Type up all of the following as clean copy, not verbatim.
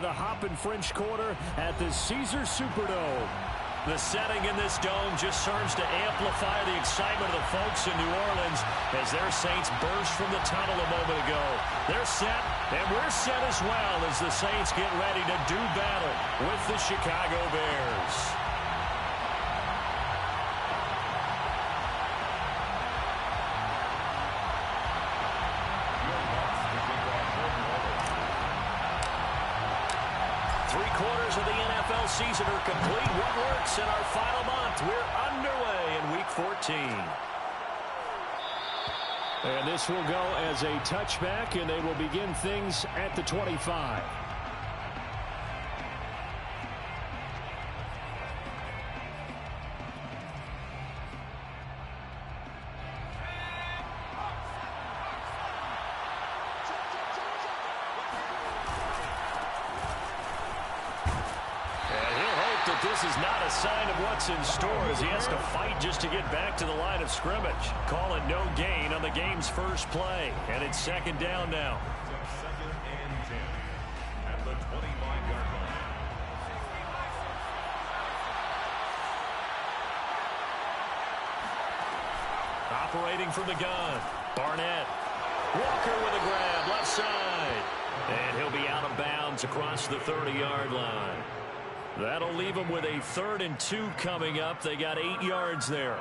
The Hoppin' French Quarter at the Caesars Superdome. The setting in this dome just serves to amplify the excitement of the folks in New Orleans as their Saints burst from the tunnel a moment ago. They're set, and we're set as well as the Saints get ready to do battle with the Chicago Bears. Three-quarters of the NFL season are complete. What works in our final month? We're underway in Week 14. And this will go as a touchback, and they will begin things at the 25. This is not a sign of what's in store as he has to fight just to get back to the line of scrimmage. Call it no gain on the game's first play. And it's second down now. Second and 10 at the 25-yard line. Operating from the gun, Barnett. Walker with a grab, left side. And he'll be out of bounds across the 30-yard line. That'll leave them with a 3rd and 2 coming up. They got 8 yards there.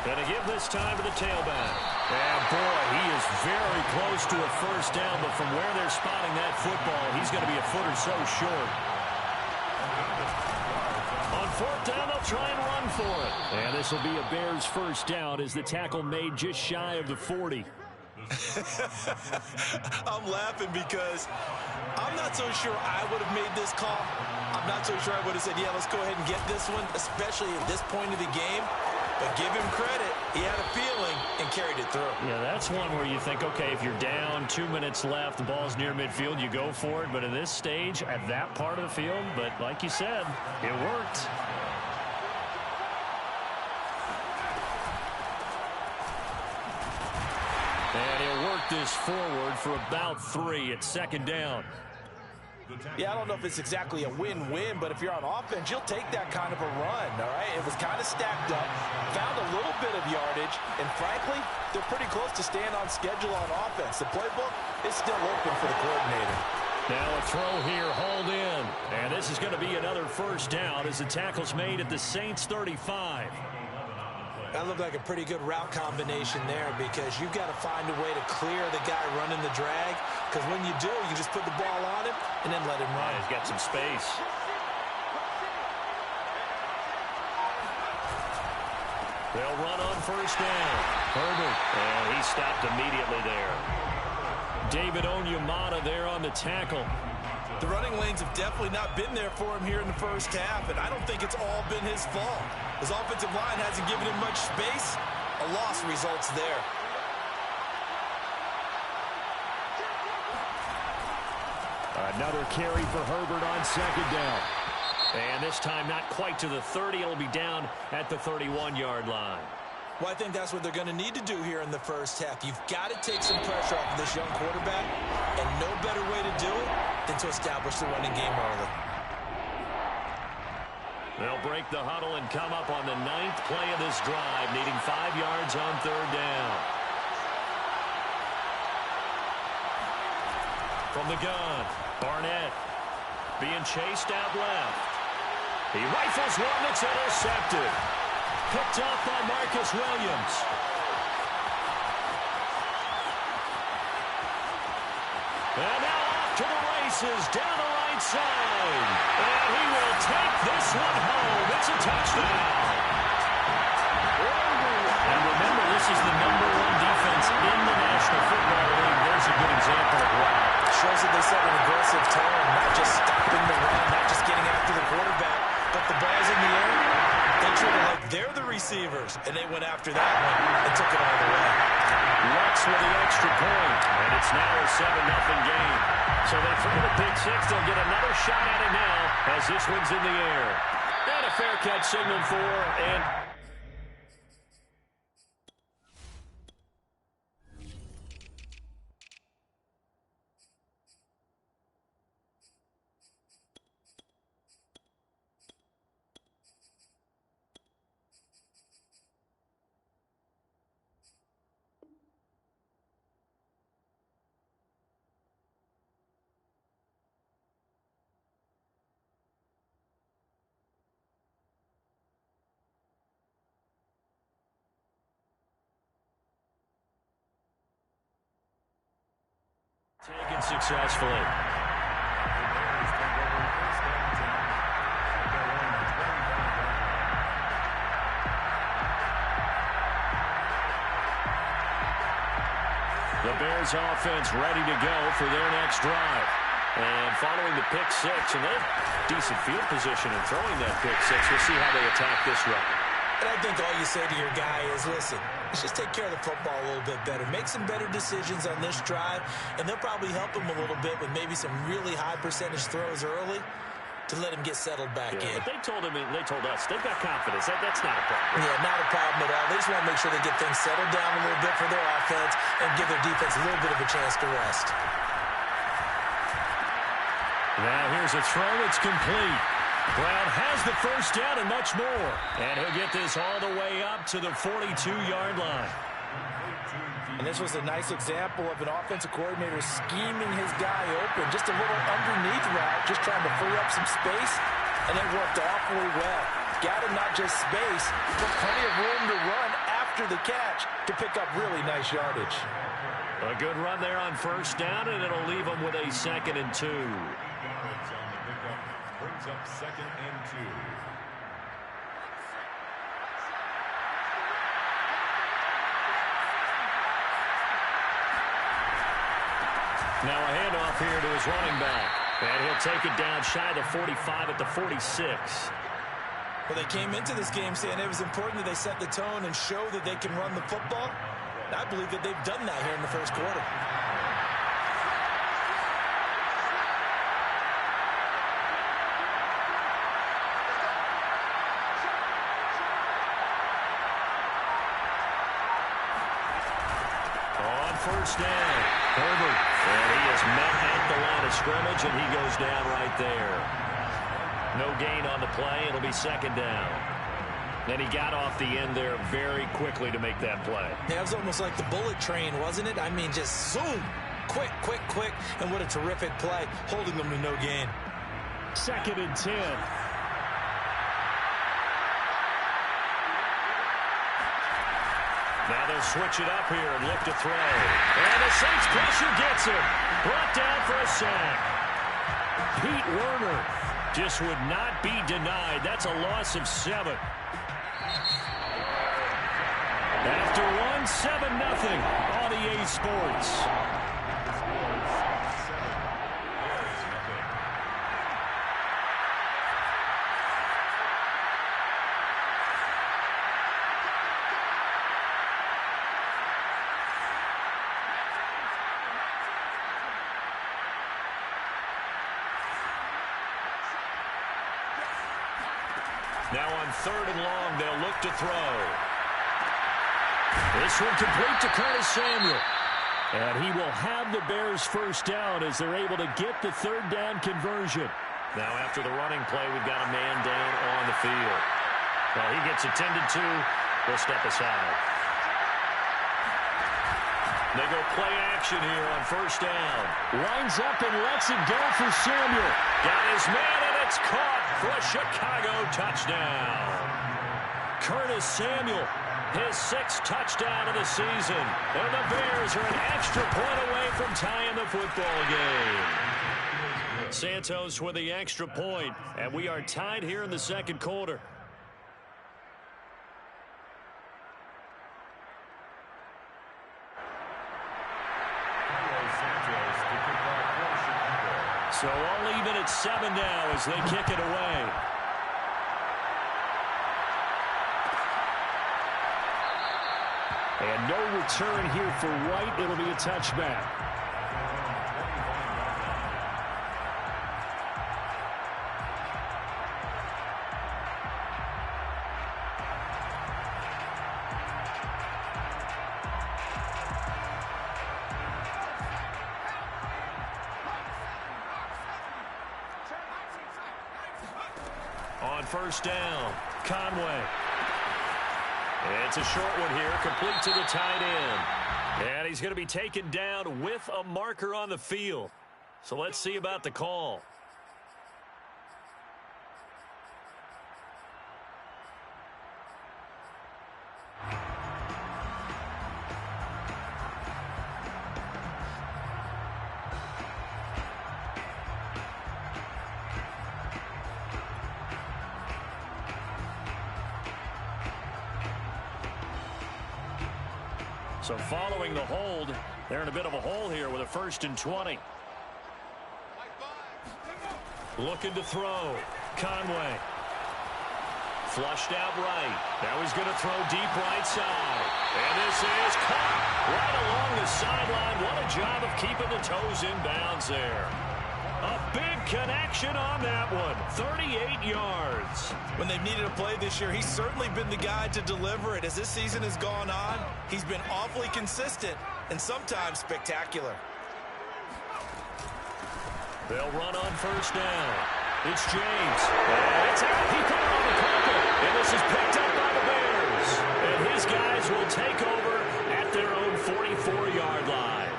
And a give this time to the tailback. And boy, he is very close to a first down, but from where they're spotting that football, he's going to be a foot or so short. On 4th down, they'll try and run for it. And this will be a Bears first down as the tackle made just shy of the 40. I'm laughing because I'm not so sure I would have made this call. I'm not so sure I would have said, yeah, let's go ahead and get this one, especially at this point of the game. But give him credit. He had a feeling and carried it through. Yeah, that's one where you think, okay, if you're down, 2 minutes left, the ball's near midfield, you go for it. But in this stage, at that part of the field, but like you said, it worked. And he'll work this forward for about 3 at second down. Yeah, I don't know if it's exactly a win-win, but if you're on offense, you'll take that kind of a run, all right? It was kind of stacked up, found a little bit of yardage, and frankly, they're pretty close to staying on schedule on offense. The playbook is still open for the coordinator. Now a throw here, hauled in. And this is going to be another first down as the tackle's made at the Saints' 35. That looked like a pretty good route combination there because you've got to find a way to clear the guy running the drag, because when you do, you just put the ball on him and then let him run. He's got some space. They'll run on first down. Herbert. And he stopped immediately there. David Onyemata there on the tackle. The running lanes have definitely not been there for him here in the first half, and I don't think it's all been his fault. His offensive line hasn't given him much space. A loss results there. Another carry for Herbert on second down. And this time not quite to the 30. It'll be down at the 31-yard line. Well, I think that's what they're going to need to do here in the first half. You've got to take some pressure off of this young quarterback, and no better way to do it than to establish the running game early. They'll break the huddle and come up on the 9th play of this drive, needing 5 yards on 3rd down. From the gun, Barnett being chased out left. He rifles one that's intercepted. Picked up by Marcus Williams. And now off to the races down the right side. And he will take this one home. It's a touchdown. And remember, this is the #1 defense in the National Football League. There's a good example of why. Shows that they set an aggressive tone, not just stopping the run, not just getting after the quarterback, but the ball's in the air. They treat it like they're the receivers, and they went after that one and took it all the way. Lux with the extra point, and it's now a 7-0 game. So they throw the pick six. They'll get another shot at it now as this one's in the air. And a fair catch signaled for, and successfully. The Bears offense ready to go for their next drive. And following the pick six, and they have decent field position in throwing that pick six. We'll see how they attack this run. And I think all you say to your guy is, listen, let's just take care of the football a little bit better. Make some better decisions on this drive, and they'll probably help him a little bit with maybe some really high percentage throws early to let him get settled back in. But they told us they've got confidence. That's not a problem. Yeah, not a problem at all. They just want to make sure they get things settled down a little bit for their offense and give their defense a little bit of a chance to rest. Now here's a throw. It's complete. Brown has the first down and much more. And he'll get this all the way up to the 42-yard line. And this was a nice example of an offensive coordinator scheming his guy open. Just a little underneath route, just trying to free up some space, and it worked awfully well. Got him not just space, but plenty of room to run after the catch to pick up really nice yardage. A good run there on first down, and it'll leave him with a 2nd and 2. Brings up 2nd and 2. Now a handoff here to his running back. And he'll take it down shy of the 45 at the 46. Well, they came into this game saying it was important that they set the tone and show that they can run the football. And I believe that they've done that here in the first quarter. On first down, Herbert. And he is met at the line of scrimmage, and he goes down right there. No gain on the play. It'll be 2nd down. And he got off the end there very quickly to make that play. Yeah, it was almost like the bullet train, wasn't it? I mean, just zoom. Quick, quick, quick. And what a terrific play, holding them to no gain. 2nd and 10. Now they'll switch it up here and look to throw. And the Saints pressure gets him. Brought down for a sack. Pete Werner just would not be denied. That's a loss of 7. After one, 7-0 on EA Sports. Now on 3rd and long, they'll look to throw. This one complete to Curtis Samuel. And he will have the Bears first down as they're able to get the 3rd down conversion. Now after the running play, we've got a man down on the field. Well, he gets attended to. We'll step aside. They go play action here on first down. Lines up and lets it go for Samuel. Got his man, and it's caught for a Chicago touchdown. Curtis Samuel, his 6th touchdown of the season. And the Bears are an extra point away from tying the football game. Santos with the extra point, and we are tied here in the 2nd quarter. So all even at 7 now as they kick it away. And no return here for White. It'll be a touchback. On first down, Conway. It's a short one here, complete to the tight end. And he's going to be taken down with a marker on the field. So let's see about the call. So following the hold, they're in a bit of a hole here with a 1st and 20. Looking to throw. Conway. Flushed out right. Now he's going to throw deep right side. And this is caught right along the sideline. What a job of keeping the toes in bounds there. A big connection on that one. 38 yards. When they've needed a play this year, he's certainly been the guy to deliver it. As this season has gone on, he's been awfully consistent and sometimes spectacular. They'll run on 1st down. It's James. And it's out. He put it on the carpet. And this is picked up by the Bears. And his guys will take over at their own 44-yard line.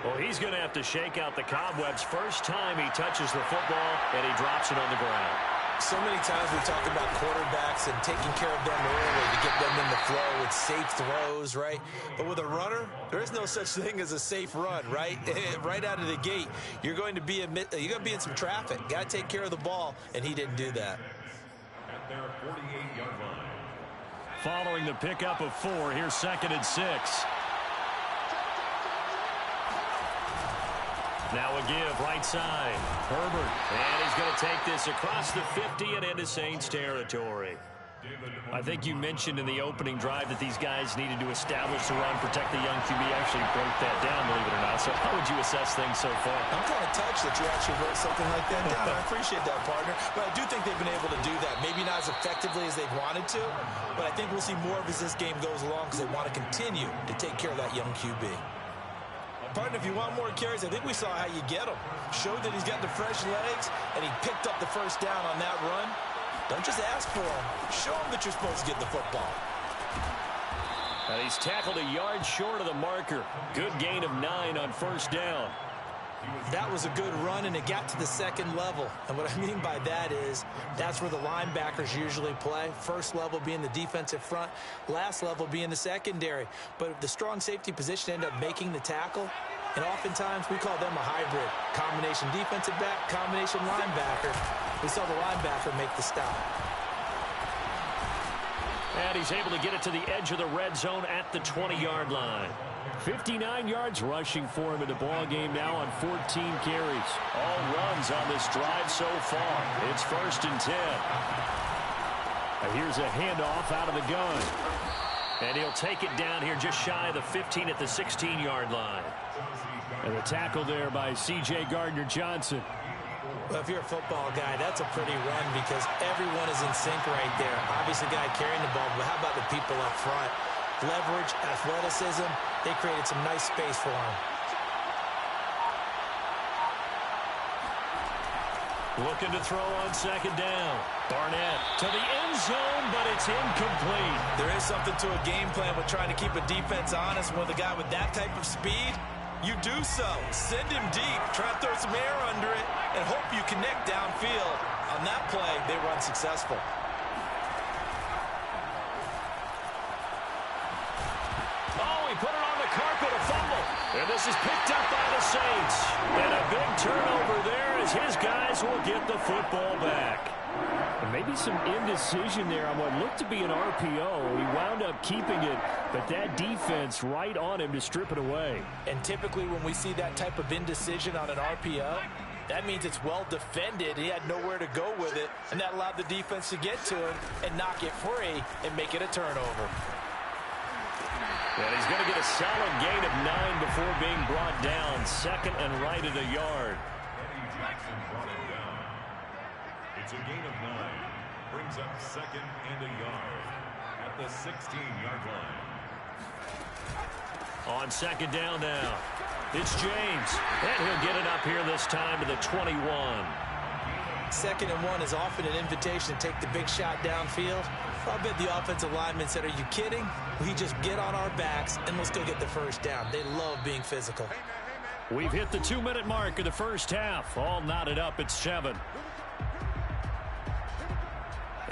Well, he's going to have to shake out the cobwebs first time he touches the football, and he drops it on the ground. So many times we talk about quarterbacks and taking care of them early to get them in the flow with safe throws, right? But with a runner, there is no such thing as a safe run, right? Right out of the gate, you're going to be in some traffic. Got to take care of the ball, and he didn't do that. At their 48-yard line. Following the pickup of 4, here's 2nd and 6. Now a give, right side. Herbert. And he's going to take this across the 50 and into Saints territory. I think you mentioned in the opening drive that these guys needed to establish the run, protect the young QB. Actually broke that down, believe it or not. So how would you assess things so far? I'm kind of touched that you actually wrote something like that down. I appreciate that, partner. But I do think they've been able to do that. Maybe not as effectively as they've wanted to, but I think we'll see more of as this game goes along because they want to continue to take care of that young QB. Partner, if you want more carries, I think we saw how you get them. Showed that he's got the fresh legs, and he picked up the 1st down on that run. Don't just ask for him. Show him that you're supposed to get the football. And he's tackled a yard short of the marker. Good gain of 9 on 1st down. That was a good run, and it got to the 2nd level. And what I mean by that is that's where the linebackers usually play. 1st level being the defensive front, last level being the secondary. But the strong safety position ended up making the tackle, and oftentimes we call them a hybrid. Combination defensive back, combination linebacker. We saw the linebacker make the stop. And he's able to get it to the edge of the red zone at the 20-yard line. 59 yards rushing for him in the ball game now on 14 carries. All runs on this drive so far. It's 1st and 10. And here's a handoff out of the gun. And he'll take it down here just shy of the 15 at the 16-yard line. And the tackle there by C.J. Gardner-Johnson. Well, if you're a football guy, that's a pretty run because everyone is in sync right there. Obviously, the guy carrying the ball, but how about the people up front? Leverage, athleticism, they created some nice space for him. Looking to throw on 2nd down. Barnett to the end zone, but it's incomplete. There is something to a game plan with trying to keep a defense honest. With a guy with that type of speed, you do so. Send him deep, try to throw some air under it, and hope you connect downfield. On that play, they run successful. Put it on the carpet, a fumble. And this is picked up by the Saints. And a big turnover there as his guys will get the football back. And maybe some indecision there on what looked to be an RPO. He wound up keeping it, but that defense right on him to strip it away. And typically when we see that type of indecision on an RPO, that means it's well defended. He had nowhere to go with it, and that allowed the defense to get to him and knock it free and make it a turnover. And he's going to get a solid gain of 9 before being brought down. 2nd and right at a yard. Eddie Jackson brought him down. It's a gain of 9. Brings up 2nd and a yard at the 16-yard line. On 2nd down now, it's James. And he'll get it up here this time to the 21. 2nd and 1 is often an invitation to take the big shot downfield. I bet the offensive lineman said, are you kidding? We just get on our backs and let's go get the 1st down. They love being physical. We've hit the 2-minute mark of the 1st half. All knotted up at 7.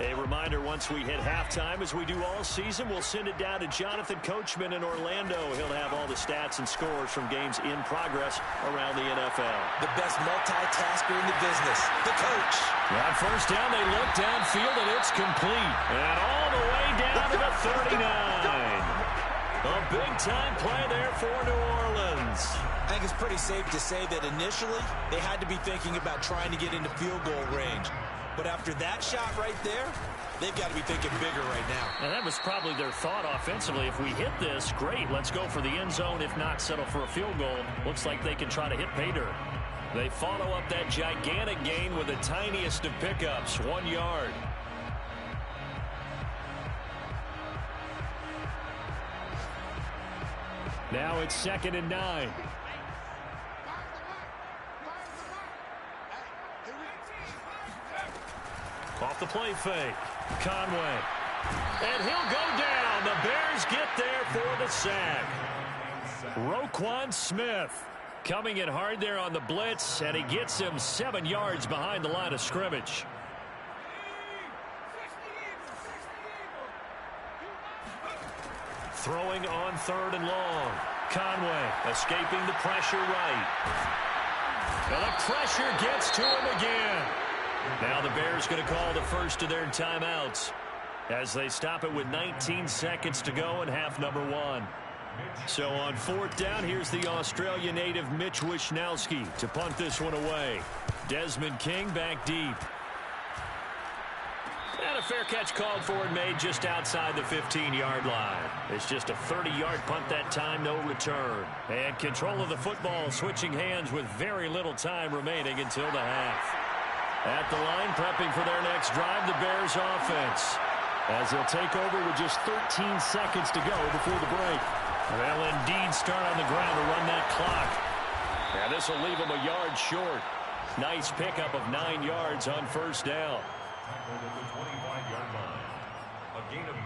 A reminder, once we hit halftime, as we do all season, we'll send it down to Jonathan Coachman in Orlando. He'll have all the stats and scores from games in progress around the NFL. The best multitasker in the business, the coach. On 1st down, they look downfield, and it's complete. And all the way down to the 39. A big-time play there for New Orleans. I think it's pretty safe to say that initially they had to be thinking about trying to get into field goal range. But after that shot right there, they've got to be thinking bigger right now. And that was probably their thought offensively. If we hit this, great. Let's go for the end zone. If not, settle for a field goal. Looks like they can try to hit pay dirt. They follow up that gigantic gain with the tiniest of pickups, 1 yard. Now it's 2nd and 9. Off the play fake. Conway. And he'll go down. The Bears get there for the sack. Roquan Smith coming in hard there on the blitz, and he gets him 7 yards behind the line of scrimmage. Throwing on 3rd and long. Conway escaping the pressure right. And the pressure gets to him again. Now the Bears going to call the first of their timeouts as they stop it with 19 seconds to go in half number 1. So on 4th down, here's the Australia native Mitch Wishnowsky to punt this one away. Desmond King back deep. And a fair catch called for and made just outside the 15-yard line. It's just a 30-yard punt that time, no return. And control of the football switching hands with very little time remaining until the half. At the line, prepping for their next drive, the Bears offense, as they'll take over with just 13 seconds to go before the break. They'll indeed start on the ground to run that clock. And this will leave them a yard short. Nice pickup of 9 yards on 1st down. At the 25-yard line. A gain of 9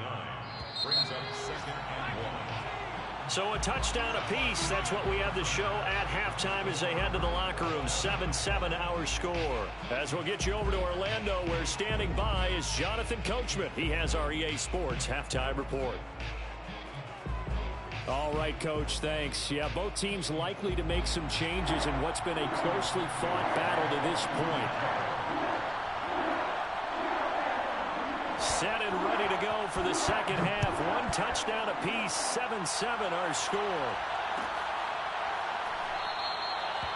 brings up 2nd and 1. So a touchdown apiece. That's what we have to show at halftime as they head to the locker room. 7-7 our score. As we'll get you over to Orlando, where standing by is Jonathan Coachman. He has our EA Sports halftime report. All right, Coach, thanks. Yeah, both teams likely to make some changes in what's been a closely fought battle to this point. Set and ready to go for the second half. 1 touchdown apiece, 7-7 our score.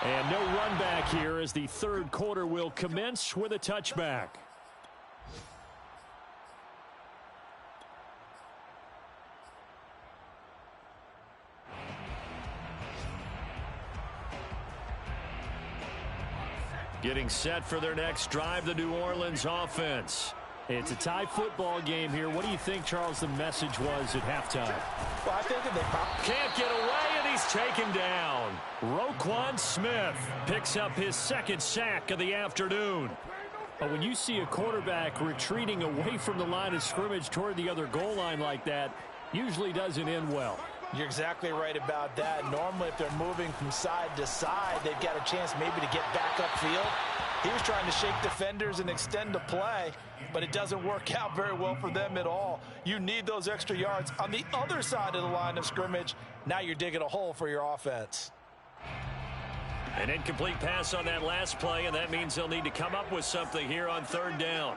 And no run back here as the 3rd quarter will commence with a touchback. Getting set for their next drive, the New Orleans offense. It's a tie football game here. What do you think, Charles, the message was at halftime? Well, I think if they can't get away, and he's taken down. Roquan Smith picks up his 2nd sack of the afternoon. But when you see a quarterback retreating away from the line of scrimmage toward the other goal line like that, usually doesn't end well. You're exactly right about that. Normally, if they're moving from side to side, they've got a chance maybe to get back upfield. He was trying to shake defenders and extend the play, but it doesn't work out very well for them at all. You need those extra yards on the other side of the line of scrimmage. Now you're digging a hole for your offense. An incomplete pass on that last play, and that means they'll need to come up with something here on 3rd down.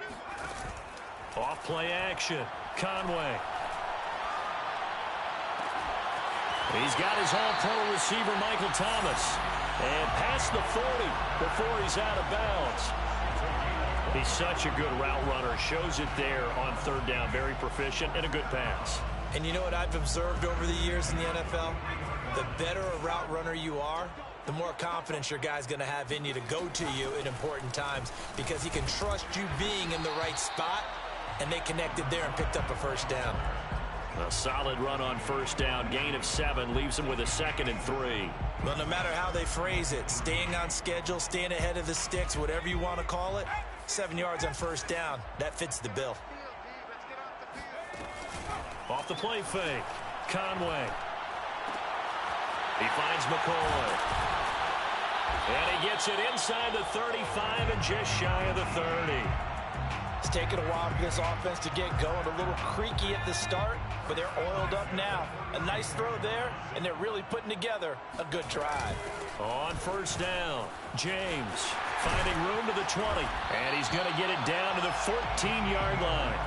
Off play action. Conway. He's got his all-pro receiver, Michael Thomas. And past the 40 before he's out of bounds. He's such a good route runner. Shows it there on 3rd down. Very proficient and a good pass. And you know what I've observed over the years in the NFL? The better a route runner you are, the more confidence your guy's going to have in you to go to you at important times because he can trust you being in the right spot, and they connected there and picked up a 1st down. A solid run on 1st down. Gain of 7 leaves them with a 2nd and 3. Well, no matter how they phrase it, staying on schedule, staying ahead of the sticks, whatever you want to call it, 7 yards on 1st down, that fits the bill. Off the play fake. Conway. He finds McCoy. And he gets it inside the 35 and just shy of the 30. It's taken a while for this offense to get going. A little creaky at the start, but they're oiled up now. A nice throw there, and they're really putting together a good drive. On 1st down, James finding room to the 20, and he's going to get it down to the 14-yard line.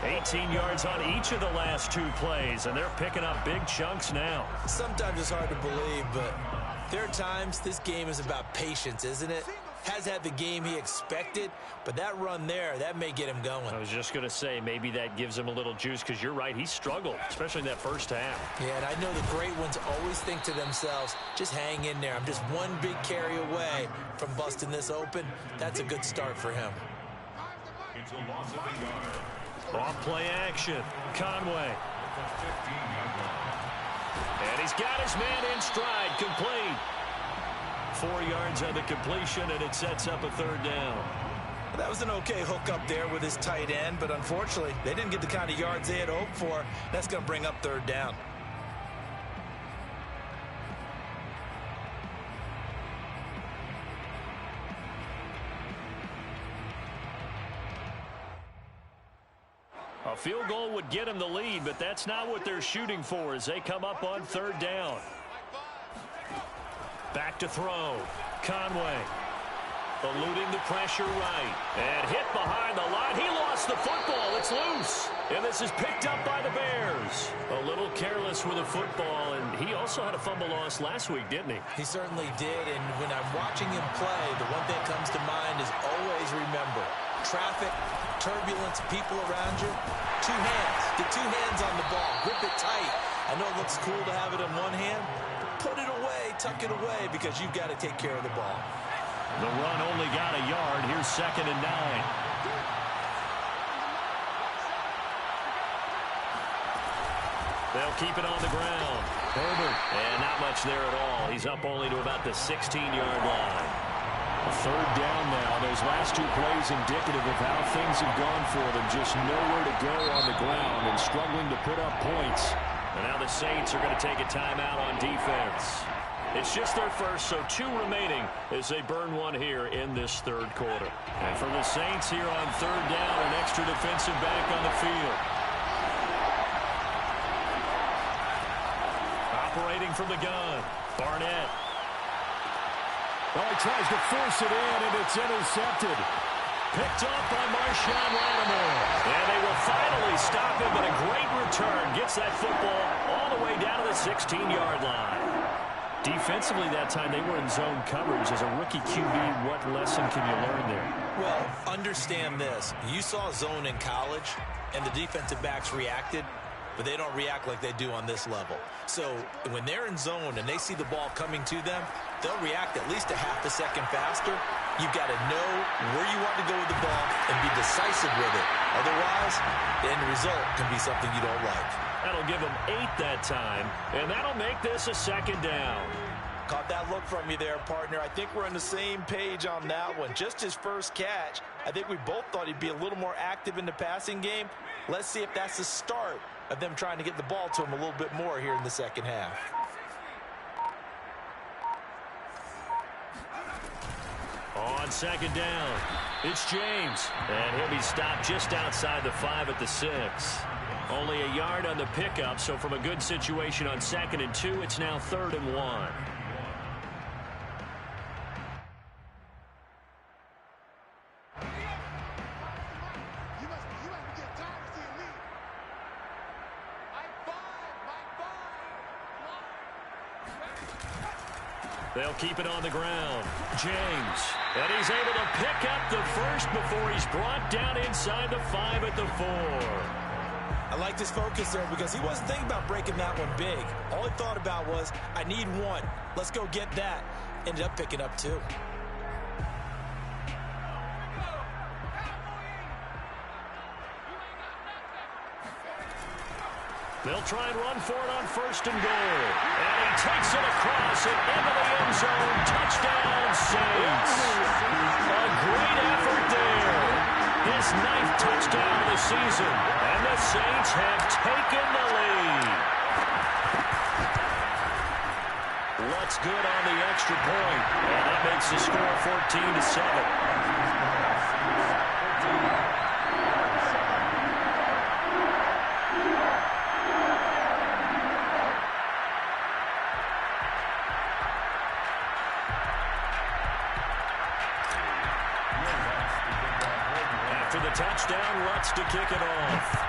18 yards on each of the last 2 plays, and they're picking up big chunks now. Sometimes it's hard to believe, but there are times this game is about patience, isn't it? Has had the game he expected, but that run there, that may get him going. I was just going to say, maybe that gives him a little juice, because you're right, he struggled, especially in that first half. Yeah, and I know the great ones always think to themselves, just hang in there. I'm just one big carry away from busting this open. That's a good start for him. It's a loss of a yard. Off play action. Conway. And he's got his man in stride. Complete. 4 yards on the completion, and it sets up a 3rd down. That was an okay hook up there with his tight end, but unfortunately, they didn't get the kind of yards they had hoped for. That's going to bring up 3rd down. A field goal would get him the lead, but that's not what they're shooting for as they come up on 3rd down. Back to throw. Conway eluding the pressure right. And hit behind the line. He lost the football. It's loose. And this is picked up by the Bears. A little careless with the football, and he also had a fumble loss last week, didn't he? He certainly did, and when I'm watching him play, the one thing that comes to mind is always remember, traffic, turbulence, people around you, 2 hands. Get 2 hands on the ball. Grip it tight. I know it looks cool to have it in one hand. Put it away, tuck it away, because you've got to take care of the ball. The run only got a yard. Here's 2nd and 9. They'll keep it on the ground. Herbert. And not much there at all. He's up only to about the 16-yard line. 3rd down now. Those last 2 plays indicative of how things have gone for them. Just nowhere to go on the ground and struggling to put up points. And now the Saints are going to take a timeout on defense. It's just their first, so 2 remaining as they burn 1 here in this 3rd quarter. And for the Saints here on 3rd down, an extra defensive back on the field. Operating from the gun, Barnett. Well, he tries to force it in, and it's intercepted. Picked up by Marshawn Lattimore. And they will finally stop him, but a great return. Gets that football all the way down to the 16-yard line. Defensively that time, they were in zone coverage. As a rookie QB, what lesson can you learn there? Well, understand this. You saw zone in college, and the defensive backs reacted, but they don't react like they do on this level. So when they're in zone and they see the ball coming to them, they'll react at least a half a second faster. You've got to know where you want to go with the ball and be decisive with it. Otherwise, the end result can be something you don't like. That'll give them 8 that time, and that'll make this a 2nd down. Caught that look from you there, partner. I think we're on the same page on that one. Just his first catch, I think we both thought he'd be a little more active in the passing game. Let's see if that's the start of them trying to get the ball to him a little bit more here in the 2nd half. On 2nd down, it's James. And he'll be stopped just outside the 5 at the 6. Only a yard on the pickup, so from a good situation on 2nd and 2, it's now 3rd and 1. They'll keep it on the ground. James. And he's able to pick up the first before he's brought down inside the 5 at the 4. I liked his focus there because he wasn't thinking about breaking that one big. All he thought about was, I need 1. Let's go get that. Ended up picking up 2. They'll try and run for it on 1st and goal. And he takes it across and into the end zone. Touchdown, Saints. A great effort there. His 9th touchdown of the season. And the Saints have taken the lead. What's good on the extra point? And that makes the score 14-7. for the touchdown. Lutz to kick it off.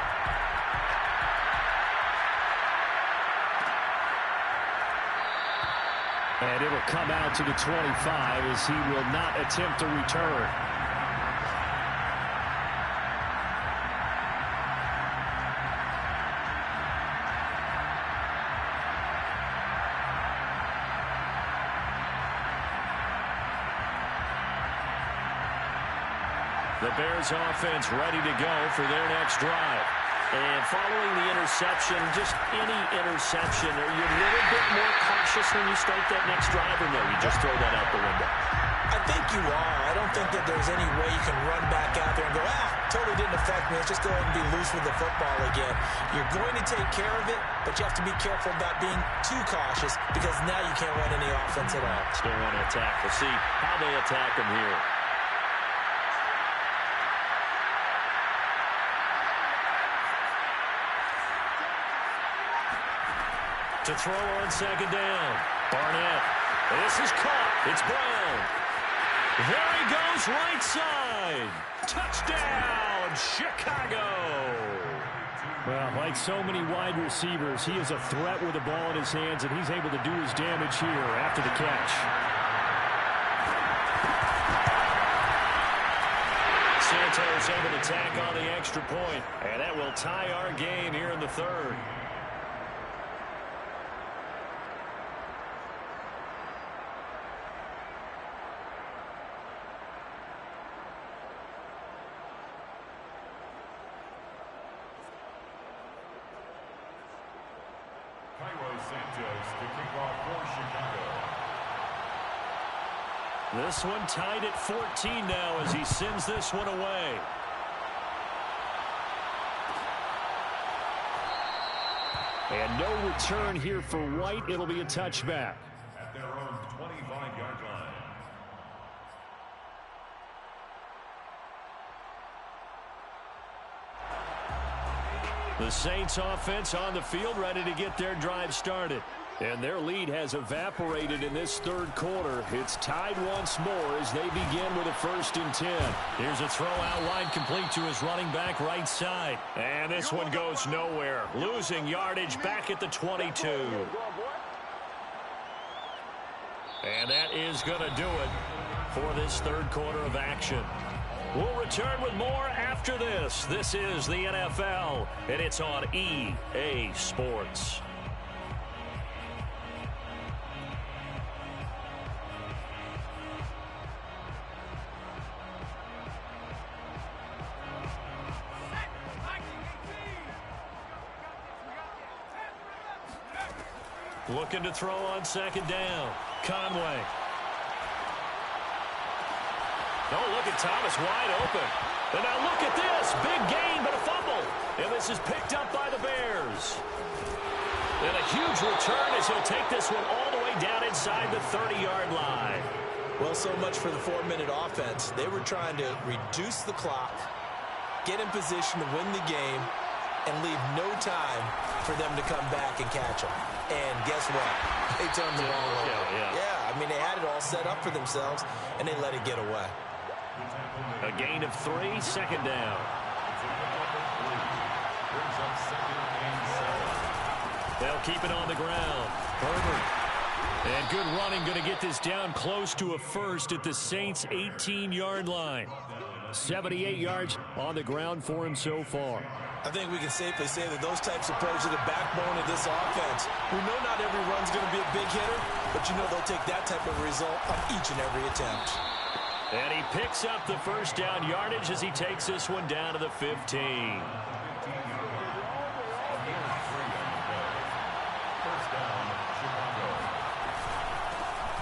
And it will come out to the 25 as he will not attempt to return. The Bears offense ready to go for their next drive. And following the interception, just any interception, are you a little bit more cautious when you start that next drive, or no, you just throw that out the window? I think you are. I don't think that there's any way you can run back out there and go, totally didn't affect me. Let's just go ahead and be loose with the football again. You're going to take care of it, but you have to be careful about being too cautious because now you can't run any offense at all. Still want to attack. We'll see how they attack him here. To throw on second down. Barnett. This is caught. It's Brown. There he goes, right side. Touchdown, Chicago. Well, like so many wide receivers, he is a threat with the ball in his hands, and he's able to do his damage here after the catch. Santos able to tack on the extra point, and that will tie our game here in the third. Santos to kick off for Chicago. This one tied at 14 now as he sends this one away. And no return here for White. It'll be a touchback. At their own 25-yard line. The Saints offense on the field ready to get their drive started. And their lead has evaporated in this third quarter. It's tied once more as they begin with a 1st and 10. Here's a throw out wide complete to his running back right side. And this one goes nowhere. Losing yardage back at the 22. And that is going to do it for this third quarter of action. We'll return with more after this. This is the NFL, and it's on EA Sports. Looking to throw on second down. Conway. Oh, look at Thomas wide open. And now look at this. Big gain, but a fumble. And this is picked up by the Bears. And a huge return as he'll take this one all the way down inside the 30-yard line. Well, so much for the 4-minute offense. They were trying to reduce the clock, get in position to win the game, and leave no time for them to come back and catch them. And guess what? They turned the ball over. Yeah, I mean, they had it all set up for themselves, and they let it get away. A gain of 3, second down. They'll keep it on the ground. Herbert. And good running, going to get this down close to a first at the Saints' 18-yard line. 78 yards on the ground for him so far. I think we can safely say that those types of plays are the backbone of this offense. We know not every run's going to be a big hitter, but you know they'll take that type of result on each and every attempt. And he picks up the first down yardage as he takes this one down to the 15.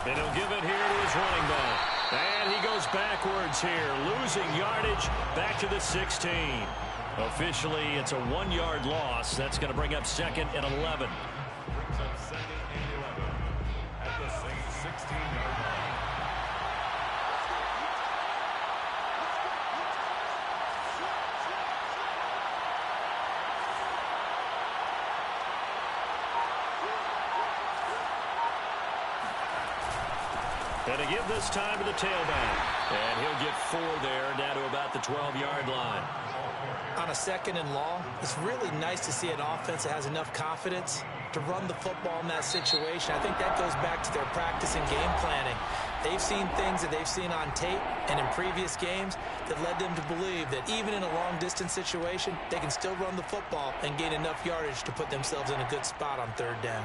And he'll give it here to his running back. And he goes backwards here, losing yardage back to the 16. Officially, it's a 1-yard loss. That's going to bring up 2nd and 11. Brings up 2nd and 11 at the Saints' 16-yard line. And to give this time to the tailback. And he'll get 4 there, down to about the 12-yard line. On a 2nd and long, it's really nice to see an offense that has enough confidence to run the football in that situation. I think that goes back to their practice and game planning. They've seen things that they've seen on tape and in previous games that led them to believe that even in a long-distance situation, they can still run the football and gain enough yardage to put themselves in a good spot on 3rd down.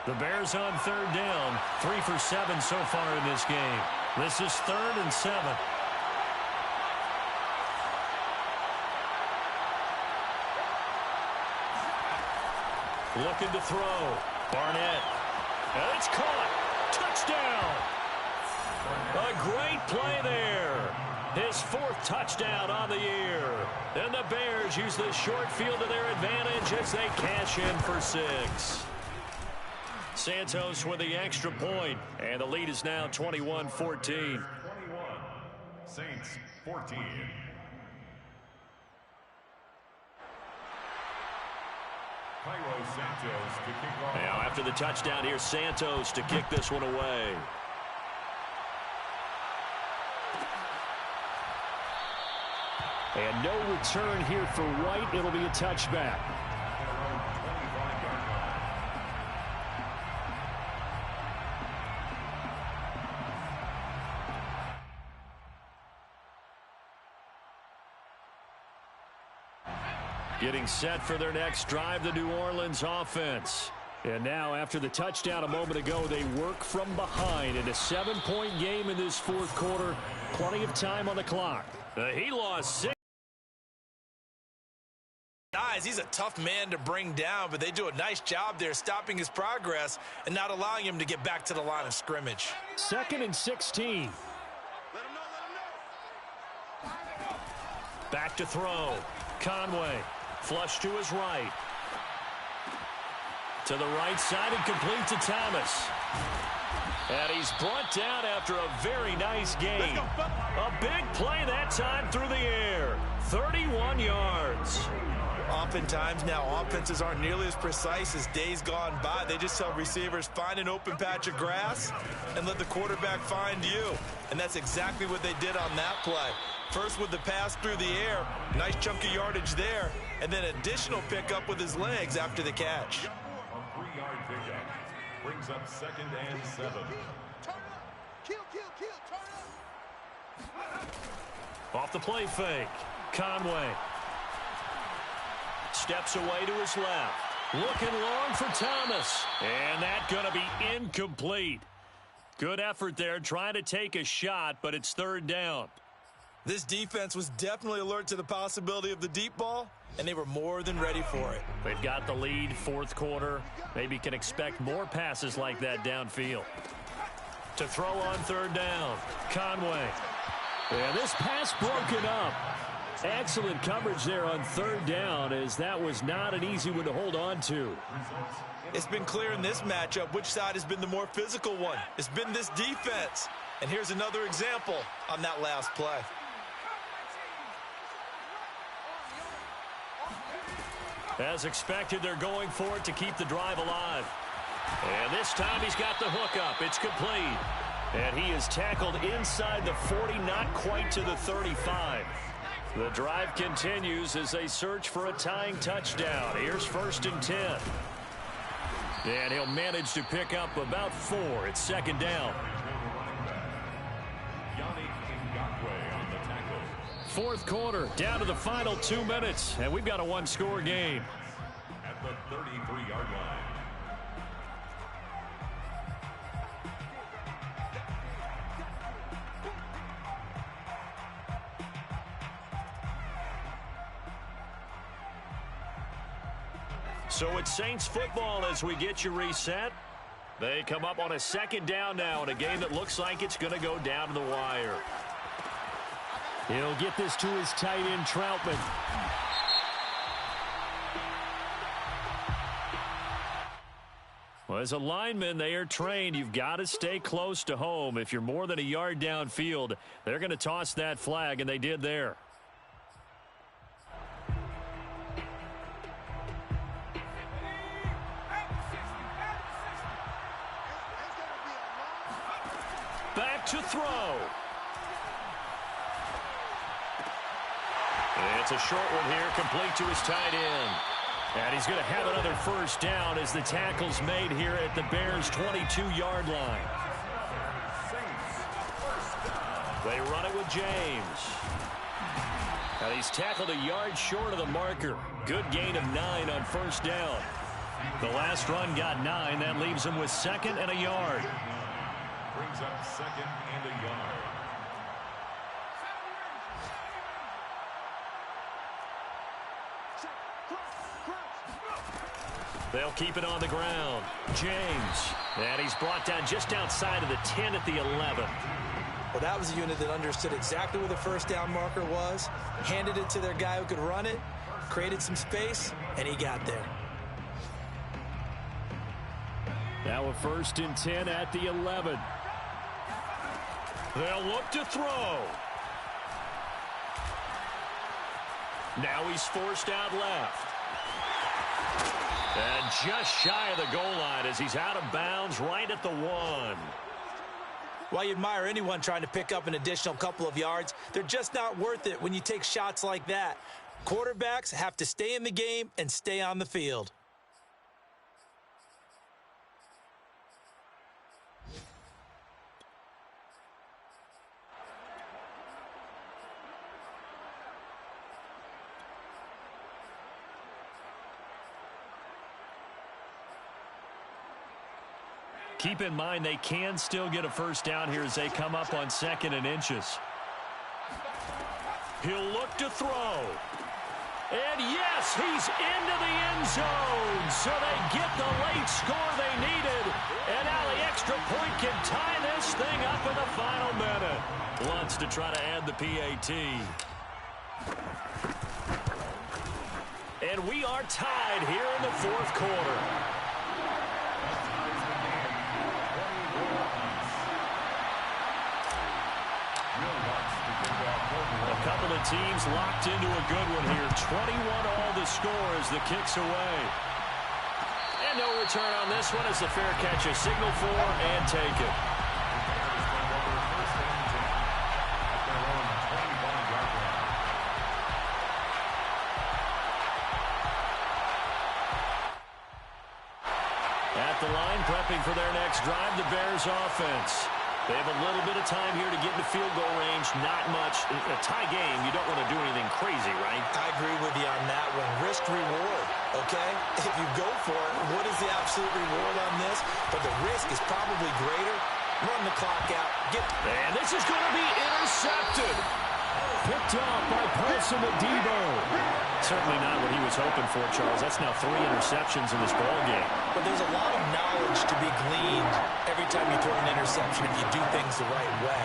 The Bears on 3rd down, 3 for 7 so far in this game. This is 3rd and 7. Looking to throw. Barnett. And it's caught. Touchdown. A great play there. His 4th touchdown on the year. And the Bears use this short field to their advantage as they cash in for 6. Santos with the extra point, and the lead is now 21-14. 21. Saints 14. Santos to kick off. Now after the touchdown, here's Santos to kick this one away. And no return here for White. It'll be a touchback. Getting set for their next drive, the New Orleans offense. And now, after the touchdown a moment ago, they work from behind in a 7-point game in this 4th quarter. Plenty of time on the clock. He lost 6. He's a tough man to bring down, but they do a nice job there stopping his progress and not allowing him to get back to the line of scrimmage. 2nd and 16. Back to throw. Conway. Flush to his right. To the right side and complete to Thomas. And he's brought down after a very nice gain. A big play that time through the air. 31 yards. Oftentimes now offenses aren't nearly as precise as days gone by. They just tell receivers, find an open patch of grass and let the quarterback find you. And that's exactly what they did on that play. First with the pass through the air, nice chunk of yardage there, and then additional pickup with his legs after the catch. A 3-yard pickup brings up 2nd and 7. Off the play fake. Conway. Steps away to his left. Looking long for Thomas. And that's going to be incomplete. Good effort there trying to take a shot, but it's 3rd down. This defense was definitely alert to the possibility of the deep ball, and they were more than ready for it. They've got the lead, 4th quarter. Maybe can expect more passes like that downfield. To throw on 3rd down, Conway. And this pass broken up. Excellent coverage there on 3rd down, as that was not an easy one to hold on to. It's been clear in this matchup which side has been the more physical one. It's been this defense. And here's another example on that last play. As expected, they're going for it to keep the drive alive. And this time he's got the hook up. It's complete. And he is tackled inside the 40, not quite to the 35. The drive continues as they search for a tying touchdown. Here's 1st and 10. And he'll manage to pick up about 4. It's 2nd down. 4th quarter, down to the final 2 minutes, and we've got a 1-score game. At the 33-yard line. So it's Saints football as we get you reset. They come up on a 2nd down now in a game that looks like it's going to go down to the wire. He'll get this to his tight end, Troutman. Well, as a lineman, they are trained. You've got to stay close to home. If you're more than a yard downfield, they're going to toss that flag, and they did there. Back to throw. And it's a short one here, complete to his tight end. And he's going to have another first down as the tackle's made here at the Bears' 22-yard line. They run it with James. And he's tackled a yard short of the marker. Good gain of 9 on first down. The last run got 9. That leaves him with 2nd and a yard. Brings up 2nd and a yard. They'll keep it on the ground. James. And he's brought down just outside of the 10 at the 11. Well, that was a unit that understood exactly where the first down marker was, handed it to their guy who could run it, created some space, and he got there. Now a 1st and 10 at the 11. They'll look to throw. Now he's forced out left. And just shy of the goal line as he's out of bounds right at the 1. While you admire anyone trying to pick up an additional couple of yards, they're just not worth it when you take shots like that. Quarterbacks have to stay in the game and stay on the field. Keep in mind they can still get a first down here as they come up on 2nd and inches. He'll look to throw. And yes, he's into the end zone. So they get the late score they needed. And now the extra point can tie this thing up in the final minute. Wants to try to add the PAT. And we are tied here in the 4th quarter. A couple of teams locked into a good one here. 21-all the score as the kick's away. And no return on this one as the fair catch is signaled for and taken. At the line, prepping for their next drive, the Bears offense. They have a little bit of time here to get into field goal range. Not much. A tie game, you don't want to do anything crazy, right? I agree with you on that one. Risk reward, okay? If you go for it, what is the absolute reward on this? But the risk is probably greater. Run the clock out. And this is going to be intercepted. Picked up by Paulson Adebo. Certainly not what he was hoping for, Charles. That's now 3 interceptions in this ballgame. But there's a lot of knowledge to be gleaned every time you throw an interception if you do things the right way.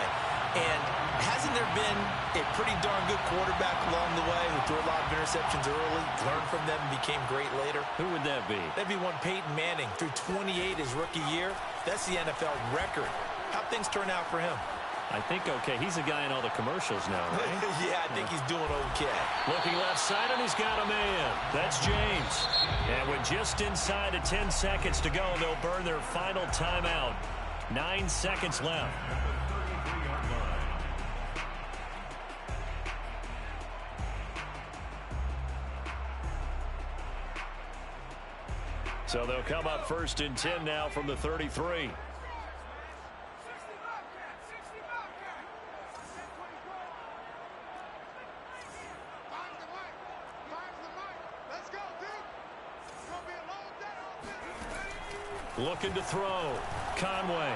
And hasn't there been a pretty darn good quarterback along the way who threw a lot of interceptions early, learned from them, and became great later? Who would that be? That'd be one Peyton Manning. Threw 28 his rookie year. That's the NFL record. How'd things turn out for him? I think okay. He's a guy in all the commercials now, right? Yeah, I think he's doing okay. Looking left side, and he's got a man. That's James. And with just inside of 10 seconds to go, they'll burn their final timeout. 9 seconds left. So they'll come up 1st and 10 now from the 33. Looking to throw. Conway.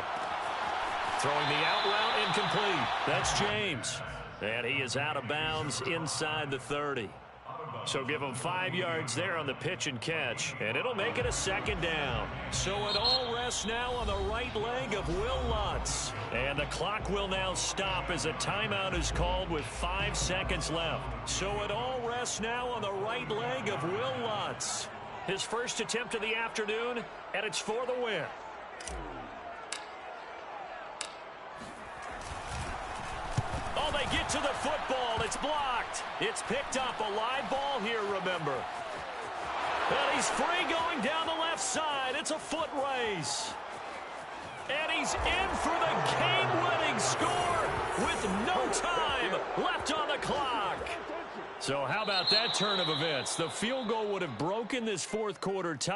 Throwing the out route, incomplete. That's James. And he is out of bounds inside the 30. So give him 5 yards there on the pitch and catch. And it'll make it a 2nd down. So it all rests now on the right leg of Will Lutz. And the clock will now stop as a timeout is called with 5 seconds left. So it all rests now on the right leg of Will Lutz. His first attempt of the afternoon, and it's for the win. Oh, they get to the football. It's blocked. It's picked up. A live ball here, remember. And he's free going down the left side. It's a foot race. And he's in for the game-winning and score with no time left on the clock. So how about that turn of events? The field goal would have broken this fourth quarter tie.